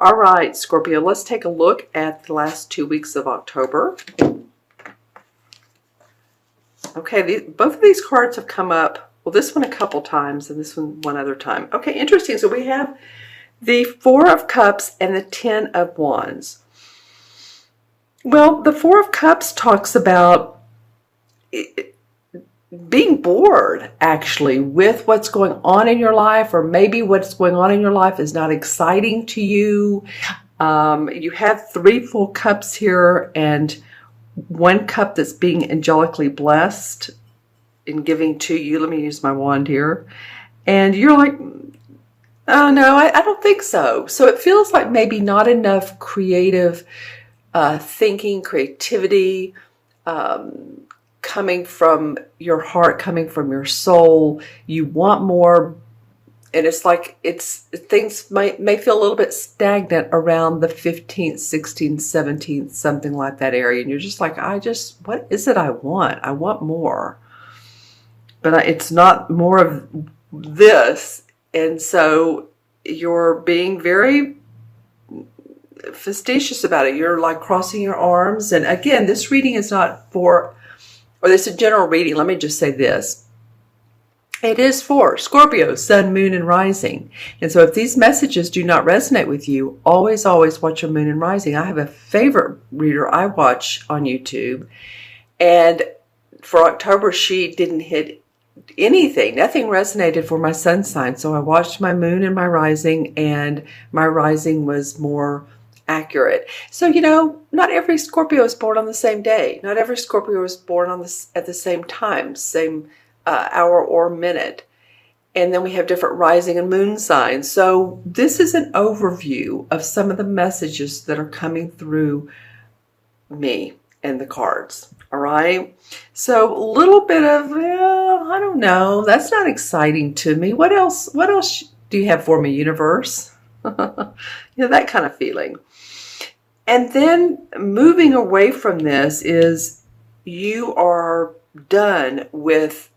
All right, Scorpio, let's take a look at the last 2 weeks of October. Okay, both of these cards have come up. Well, this one a couple times and this one other time. Okay, interesting. So we have the Four of Cups and the Ten of Wands. Well, the Four of Cups talks about being bored, actually, with what's going on in your life, or maybe what's going on in your life is not exciting to you. You have 3 full cups here and 1 cup that's being angelically blessed in giving to you. Let me use my wand here. And you're like, oh no, I don't think so. So it feels like maybe not enough creative thinking, creativity, coming from your heart, coming from your soul. You want more, and it's like things may feel a little bit stagnant around the 15th, 16th, 17th, something like that area. And you're just like, what is it I want? I want more. But it's not more of this. And so you're being very facetious about it. You're like crossing your arms. And again, this reading is not for, or this is a general reading. Let me just say this. It is for Scorpio, Sun, Moon, and Rising. And so if these messages do not resonate with you, always, always watch your Moon and Rising. I have a favorite reader I watch on YouTube. And for October, she didn't hit anything. Nothing resonated for my sun sign. So I watched my Moon and my Rising, and my Rising was more accurate. So, not every Scorpio is born on the same day. Not every Scorpio is born at the same time, same hour or minute. And then we have different rising and moon signs. So this is an overview of some of the messages that are coming through me and the cards. All right. So a little bit of, I don't know. That's not exciting to me. What else do you have for me, universe? That kind of feeling. And then moving away from this is you are done with,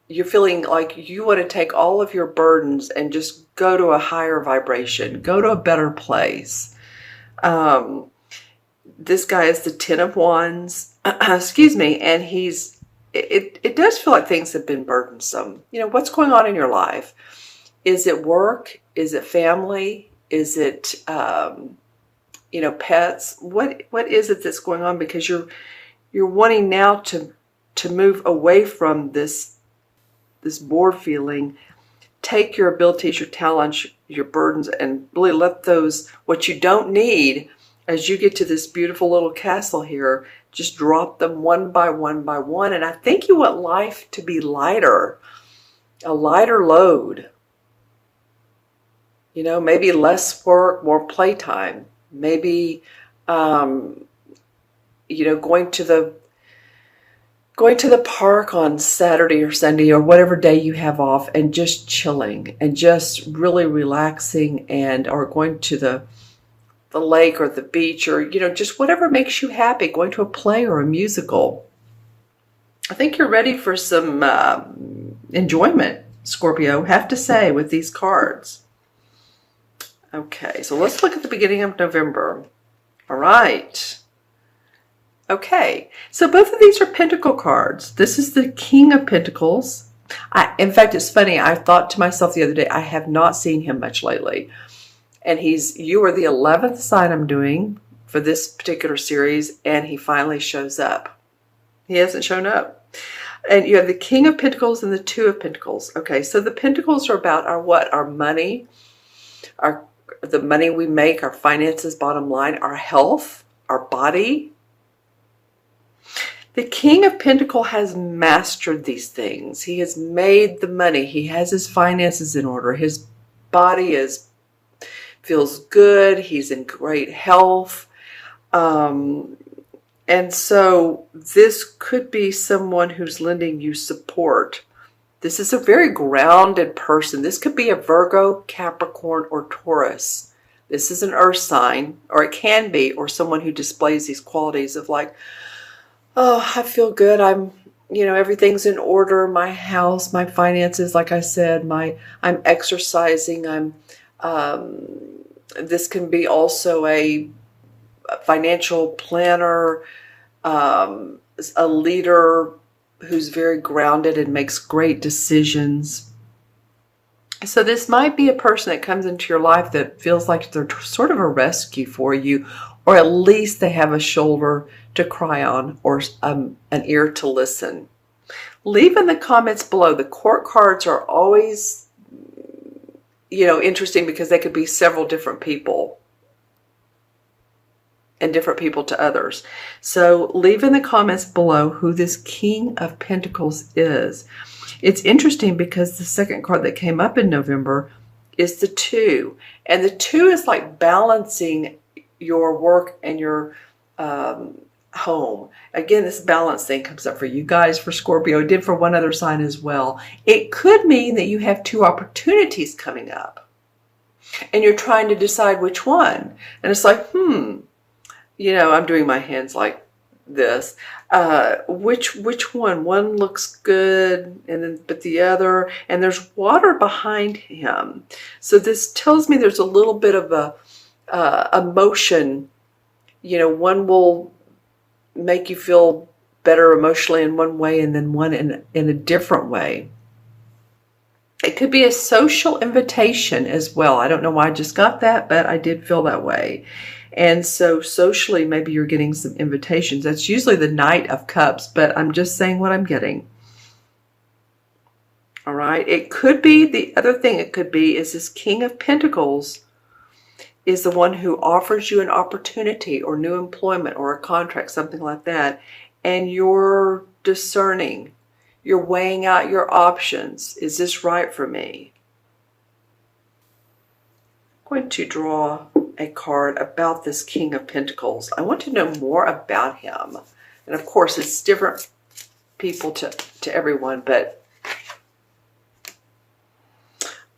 you're feeling like you want to take all of your burdens and just go to a higher vibration, go to a better place. This guy is the Ten of Wands, excuse me, and it does feel like things have been burdensome. What's going on in your life? Is it work? Is it family? Is it, pets? What is it that's going on? Because you're wanting now to move away from this bored feeling, take your abilities, your talents, your burdens, and really let those, what you don't need, as you get to this beautiful little castle here, just drop them one by one by one. And I think you want life to be lighter, a lighter load. Maybe less work, more playtime. Maybe, going to the park on Saturday or Sunday or whatever day you have off, and just chilling and just really relaxing, or going to the lake or the beach, or just whatever makes you happy, going to a play or a musical. I think you're ready for some enjoyment, Scorpio, have to say, with these cards. Okay, so let's look at the beginning of November. All right. Okay, so both of these are Pentacle cards. This is the King of Pentacles. In fact, it's funny. I thought to myself the other day, I have not seen him much lately. And you are the 11th sign I'm doing for this particular series, and he finally shows up. He hasn't shown up. And you have the King of Pentacles and the Two of Pentacles. Okay, so the Pentacles are about our money, the money we make, our finances, bottom line, our health, our body. The King of Pentacles has mastered these things. He has made the money. He has his finances in order. His body feels good. He's in great health. And so this could be someone who's lending you support. This is a very grounded person. This could be a Virgo, Capricorn, or Taurus. This is an earth sign, or it can be, or someone who displays these qualities of like, oh, I feel good. Everything's in order. My house, my finances, like I said, I'm exercising. This can be also a financial planner, a leader who's very grounded and makes great decisions. So this might be a person that comes into your life that feels like they're sort of a rescue for you, or at least they have a shoulder to cry on or an ear to listen. Leave in the comments below. The court cards are always, interesting because they could be several different people and different people to others. So leave in the comments below who this King of Pentacles is. It's interesting because the second card that came up in November is the 2. And the 2 is like balancing your work and your home. Again, this balance thing comes up for you guys, for Scorpio. It did for one other sign as well. It could mean that you have 2 opportunities coming up and you're trying to decide which one. And it's like, I'm doing my hands like this. Which one? One looks good, but the other, and there's water behind him. So this tells me there's a little bit of a emotion. One will make you feel better emotionally in one way, and then one in a different way. It could be a social invitation as well. I don't know why I just got that, but I did feel that way. And so socially, maybe you're getting some invitations. That's usually the Knight of Cups, but I'm just saying what I'm getting. All right. It could be, the other thing it could be is this King of Pentacles is the one who offers you an opportunity or new employment or a contract, something like that. And you're discerning. You're weighing out your options. Is this right for me? I'm going to draw a card about this King of Pentacles. I want to know more about him. And of course, it's different people to everyone, but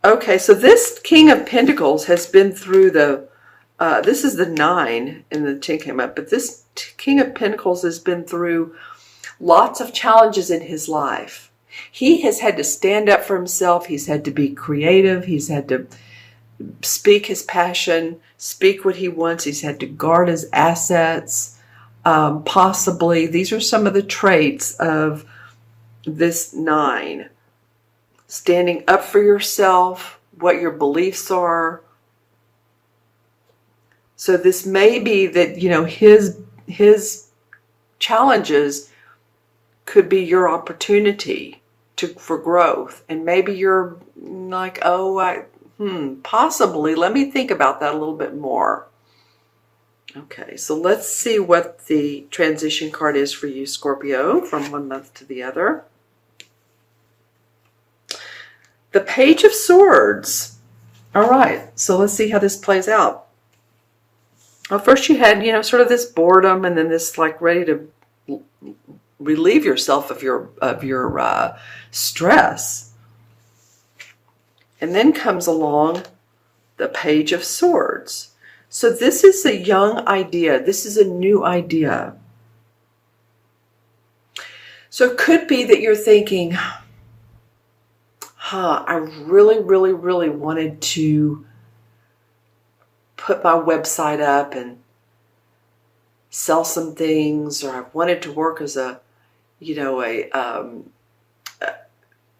okay, so this King of Pentacles has been through this is the 9 and the 10 came up, but this King of Pentacles has been through lots of challenges in his life. He has had to stand up for himself. He's had to be creative. He's had to speak his passion, speak what he wants. He's had to guard his assets. Possibly, these are some of the traits of this 9. Standing up for yourself, what your beliefs are. So this may be that, his challenges could be your opportunity for growth. And maybe you're like, possibly. Let me think about that a little bit more. Okay, so let's see what the transition card is for you, Scorpio, from one month to the other. The Page of Swords. All right, so let's see how this plays out. Well, first you had, sort of this boredom, and then this like ready to relieve yourself of your stress. And then comes along the Page of Swords. So this is a young idea. This is a new idea. So it could be that you're thinking, I really, really, really wanted to put my website up and sell some things, or I wanted to work as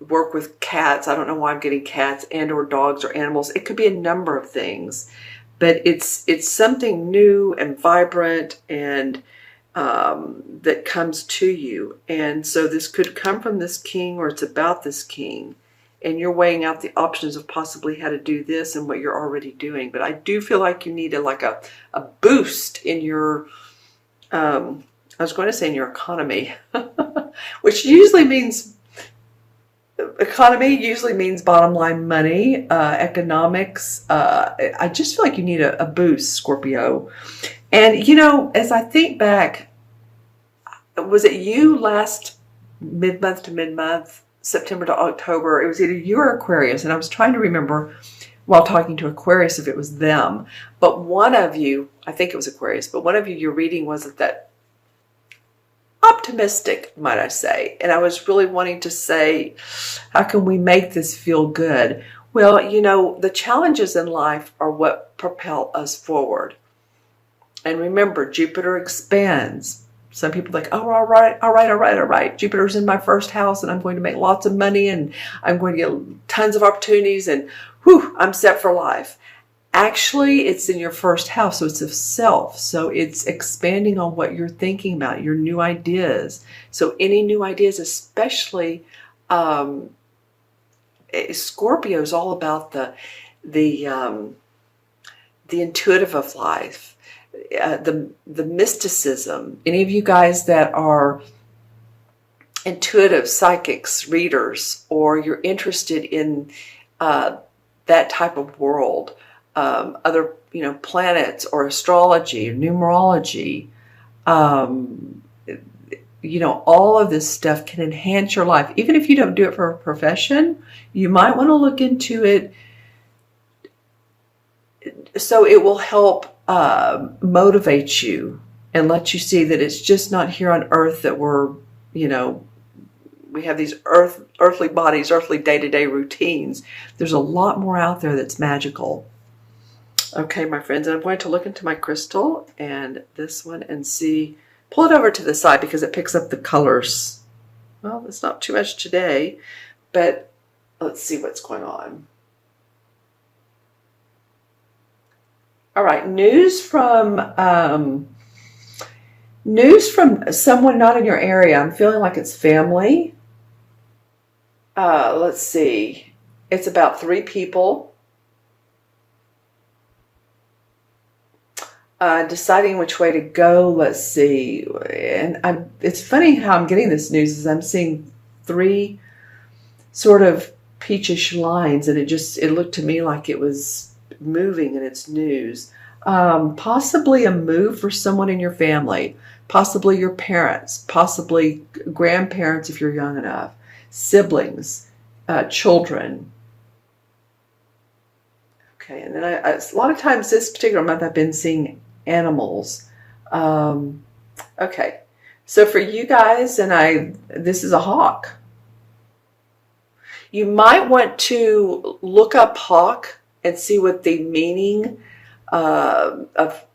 work with cats. I don't know why I'm getting cats and or dogs or animals. It could be a number of things, but it's something new and vibrant and that comes to you. And so this could come from this king, or it's about this king, and you're weighing out the options of possibly how to do this and what you're already doing. But I do feel like you need a boost in your I was going to say in your economy, which usually means economy usually means bottom line money, economics. I just feel like you need a boost, Scorpio. And, as I think back, was it you last mid-month to mid-month, September to October? It was either you or Aquarius. And I was trying to remember while talking to Aquarius if it was them. But one of you, I think it was Aquarius, but one of you, your reading wasn't that optimistic, might I say. And I was really wanting to say, how can we make this feel good? Well, you know, the challenges in life are what propel us forward. And remember, Jupiter expands. Some people think, oh, all right, all right, all right, all right. Jupiter's in my first house and I'm going to make lots of money and I'm going to get tons of opportunities and whew, I'm set for life. Actually, it's in your first house, so it's of self. So it's expanding on what you're thinking about, your new ideas. So any new ideas, especially Scorpio is all about the intuitive of life, the mysticism. Any of you guys that are intuitive psychics, readers, or you're interested in that type of world, other planets or astrology or numerology, all of this stuff can enhance your life. Even if you don't do it for a profession, you might want to look into it so it will help motivate you and let you see that it's just not here on earth that we have these earthly bodies, earthly day-to-day routines. There's a lot more out there that's magical. Okay, my friends, and I'm going to look into my crystal and this one and see, pull it over to the side because it picks up the colors. Well, it's not too much today, but let's see what's going on. All right, news from someone not in your area. I'm feeling like it's family. Let's see. It's about 3 people. Deciding which way to go. Let's see. And it's funny how I'm getting this news is I'm seeing 3 sort of peachish lines, and it looked to me like it was moving in its news. Possibly a move for someone in your family, possibly your parents, possibly grandparents if you're young enough, siblings, children. Okay, and then a lot of times this particular month I've been seeing animals. Okay, so for you guys, this is a hawk. You might want to look up hawk and see what the meaning of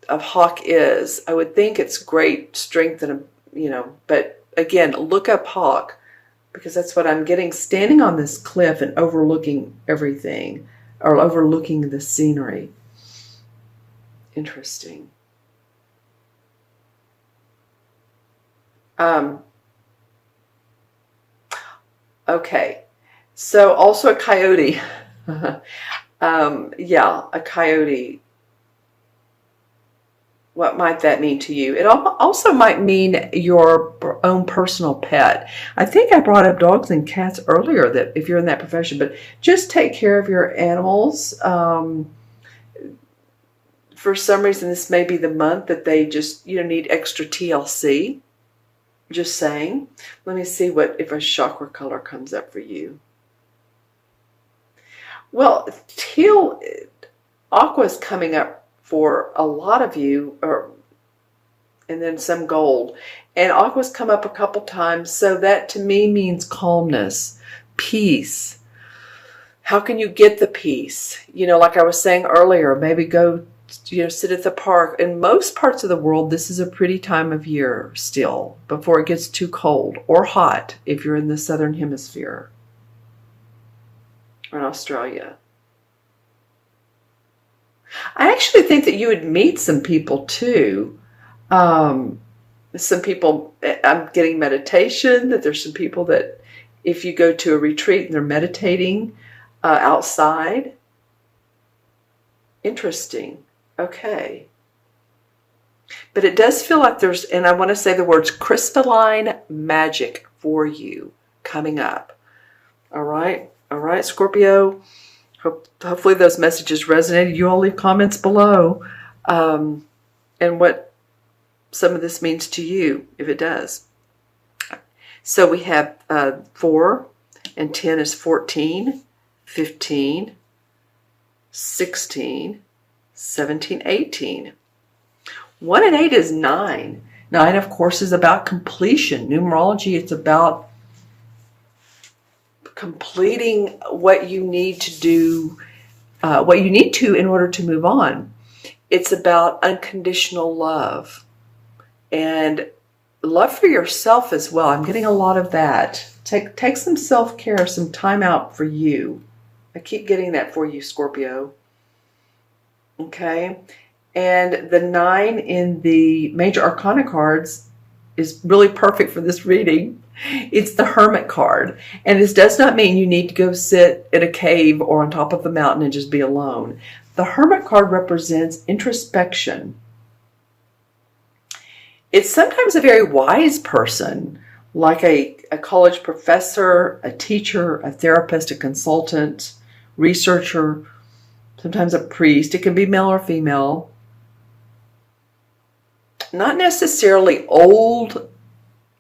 hawk is. I would think it's great strength and but again, look up hawk because that's what I'm getting, standing on this cliff and overlooking everything or overlooking the scenery. Interesting. Okay, so also a coyote. Yeah, a coyote. What might that mean to you? It also might mean your own personal pet. I think I brought up dogs and cats earlier, that if you're in that profession, but just take care of your animals. For some reason, this may be the month that they just need extra TLC. Just saying. Let me see if a chakra color comes up for you. Well, teal, aqua is coming up for a lot of you, and then some gold. And aqua's come up a couple times, so that to me means calmness, peace. How can you get the peace? Like I was saying earlier, maybe go sit at the park. In most parts of the world, this is a pretty time of year still, before it gets too cold or hot if you're in the southern hemisphere or in Australia. I actually think that you would meet some people too. Some people, I'm getting meditation, that there's some people that if you go to a retreat and they're meditating outside. Interesting. Okay. But it does feel like there's, and I want to say the words crystalline magic for you coming up. All right. All right, Scorpio. Hopefully those messages resonated. You all leave comments below and what some of this means to you, if it does. So we have 4 and 10 is 14, 15, 16, 17, 18. 1 and 8 is 9. 9, of course, is about completion. Numerology, it's about completing what you need to do, what you need to in order to move on. It's about unconditional love and love for yourself as well. I'm getting a lot of that. Take some self-care, some time out for you. I keep getting that for you, Scorpio. Okay. And the 9 in the major arcana cards is really perfect for this reading. It's the Hermit card. And this does not mean you need to go sit in a cave or on top of a mountain and just be alone. The Hermit card represents introspection. It's sometimes a very wise person, like a college professor, a teacher, a therapist, a consultant, researcher, sometimes a priest. It can be male or female. Not necessarily old,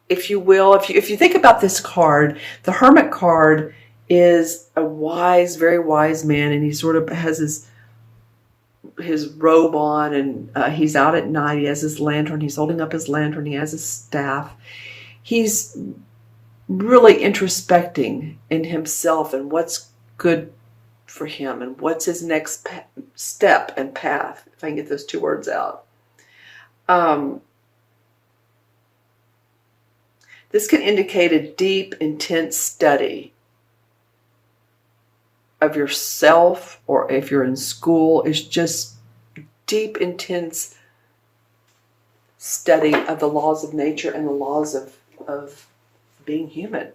if you will. If you think about this card, the Hermit card is a wise, very wise man, and he sort of has his robe on, and he's out at night. He has his lantern. He's holding up his lantern. He has his staff. He's really introspecting in himself and what's good for him and what's his next step and path, if I can get those 2 words out. This can indicate a deep, intense study of yourself, or if you're in school, it's just deep, intense study of the laws of nature and the laws of being human.